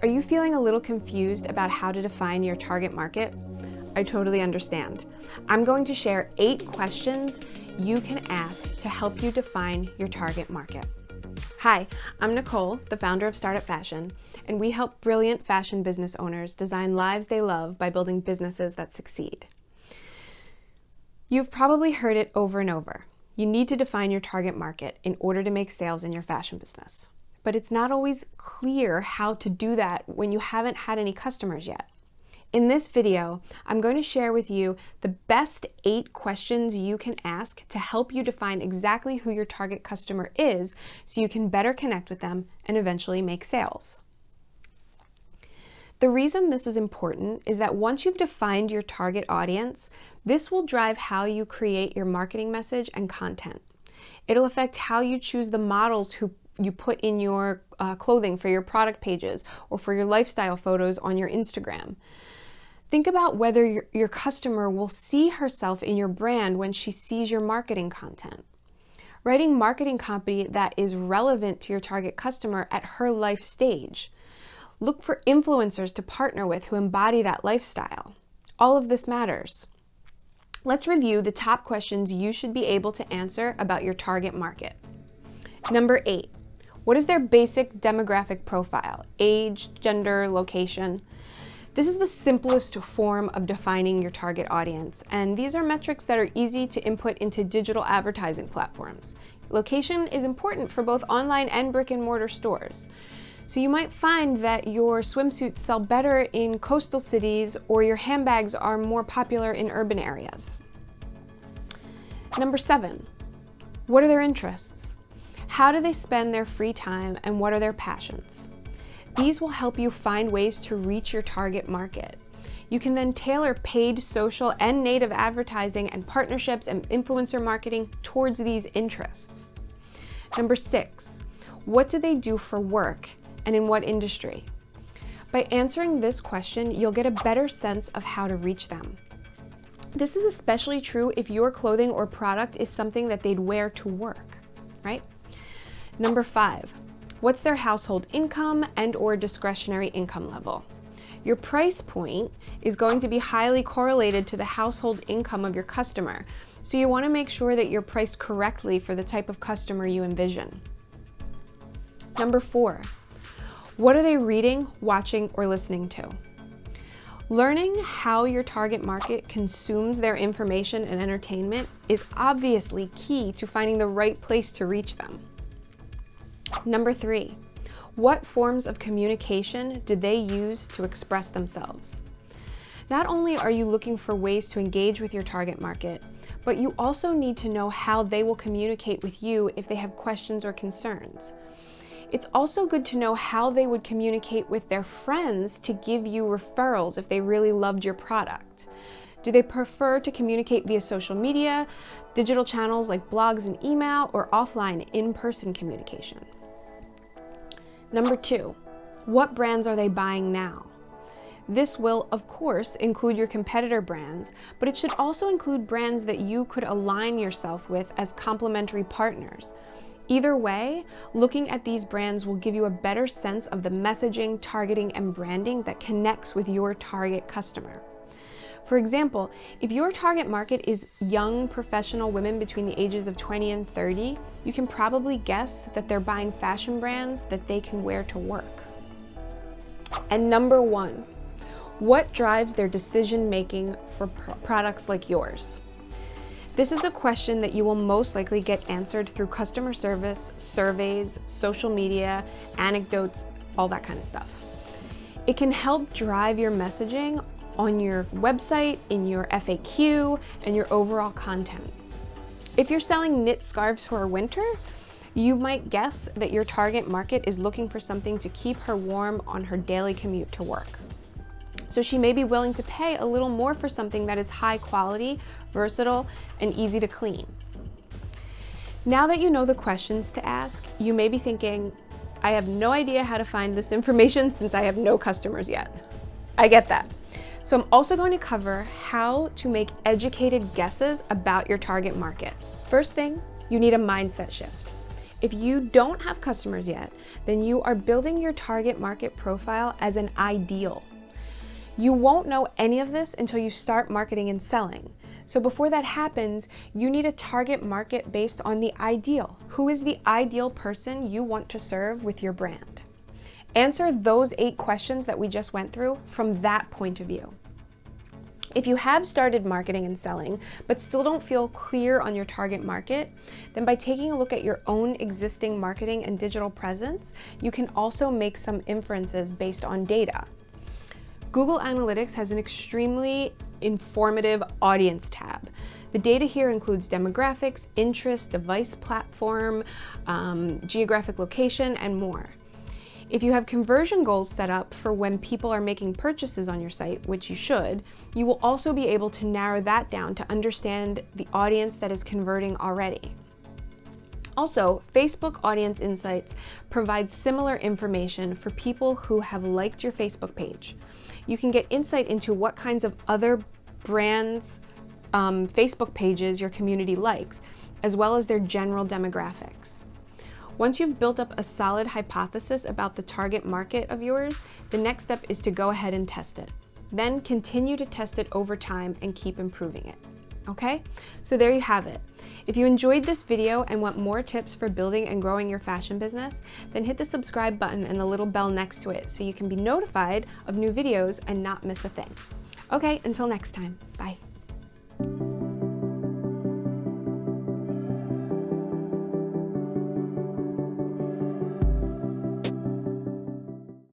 Are you feeling a little confused about how to define your target market? I totally understand. I'm going to share 8 questions you can ask to help you define your target market. Hi, I'm Nicole, the founder of Startup Fashion, and we help brilliant fashion business owners design lives they love by building businesses that succeed. You've probably heard it over and over. You need to define your target market in order to make sales in your fashion business. But it's not always clear how to do that when you haven't had any customers yet. In this video, I'm going to share with you the best 8 questions you can ask to help you define exactly who your target customer is so you can better connect with them and eventually make sales. The reason this is important is that once you've defined your target audience, this will drive how you create your marketing message and content. It'll affect how you choose the models who you put in your clothing for your product pages or for your lifestyle photos on your Instagram. Think about whether your customer will see herself in your brand when she sees your marketing content. Writing marketing copy that is relevant to your target customer at her life stage. Look for influencers to partner with who embody that lifestyle. All of this matters. Let's review the top questions you should be able to answer about your target market. Number 8, what is their basic demographic profile? Age, gender, location? This is the simplest form of defining your target audience, and these are metrics that are easy to input into digital advertising platforms. Location is important for both online and brick-and-mortar stores. So you might find that your swimsuits sell better in coastal cities or your handbags are more popular in urban areas. Number 7, what are their interests? How do they spend their free time and what are their passions? These will help you find ways to reach your target market. You can then tailor paid social and native advertising and partnerships and influencer marketing towards these interests. Number 6, what do they do for work and in what industry? By answering this question, you'll get a better sense of how to reach them. This is especially true if your clothing or product is something that they'd wear to work, right? Number 5, what's their household income and/or discretionary income level? Your price point is going to be highly correlated to the household income of your customer, so you want to make sure that you're priced correctly for the type of customer you envision. Number 4, what are they reading, watching, or listening to? Learning how your target market consumes their information and entertainment is obviously key to finding the right place to reach them. Number 3, what forms of communication do they use to express themselves? Not only are you looking for ways to engage with your target market, but you also need to know how they will communicate with you if they have questions or concerns. It's also good to know how they would communicate with their friends to give you referrals if they really loved your product. Do they prefer to communicate via social media, digital channels like blogs and email, or offline in-person communication? Number 2, what brands are they buying now? This will, of course, include your competitor brands, but it should also include brands that you could align yourself with as complementary partners. Either way, looking at these brands will give you a better sense of the messaging, targeting, and branding that connects with your target customer. For example, if your target market is young professional women between the ages of 20 and 30, you can probably guess that they're buying fashion brands that they can wear to work. And number 1, what drives their decision-making for products like yours? This is a question that you will most likely get answered through customer service, surveys, social media, anecdotes, all that kind of stuff. It can help drive your messaging on your website, in your FAQ, and your overall content. If you're selling knit scarves for winter, you might guess that your target market is looking for something to keep her warm on her daily commute to work. So she may be willing to pay a little more for something that is high quality, versatile, and easy to clean. Now that you know the questions to ask, you may be thinking, I have no idea how to find this information since I have no customers yet. I get that. So I'm also going to cover how to make educated guesses about your target market. First thing, you need a mindset shift. If you don't have customers yet, then you are building your target market profile as an ideal. You won't know any of this until you start marketing and selling. So before that happens, you need a target market based on the ideal. Who is the ideal person you want to serve with your brand? Answer those 8 questions that we just went through from that point of view. If you have started marketing and selling, but still don't feel clear on your target market, then by taking a look at your own existing marketing and digital presence, you can also make some inferences based on data. Google Analytics has an extremely informative audience tab. The data here includes demographics, interests, device platform, geographic location, and more. If you have conversion goals set up for when people are making purchases on your site, which you should, you will also be able to narrow that down to understand the audience that is converting already. Also, Facebook Audience Insights provides similar information for people who have liked your Facebook page. You can get insight into what kinds of other brands' Facebook pages your community likes, as well as their general demographics. Once you've built up a solid hypothesis about the target market of yours, the next step is to go ahead and test it. Then continue to test it over time and keep improving it. Okay? So there you have it. If you enjoyed this video and want more tips for building and growing your fashion business, then hit the subscribe button and the little bell next to it so you can be notified of new videos and not miss a thing. Okay, until next time. Bye.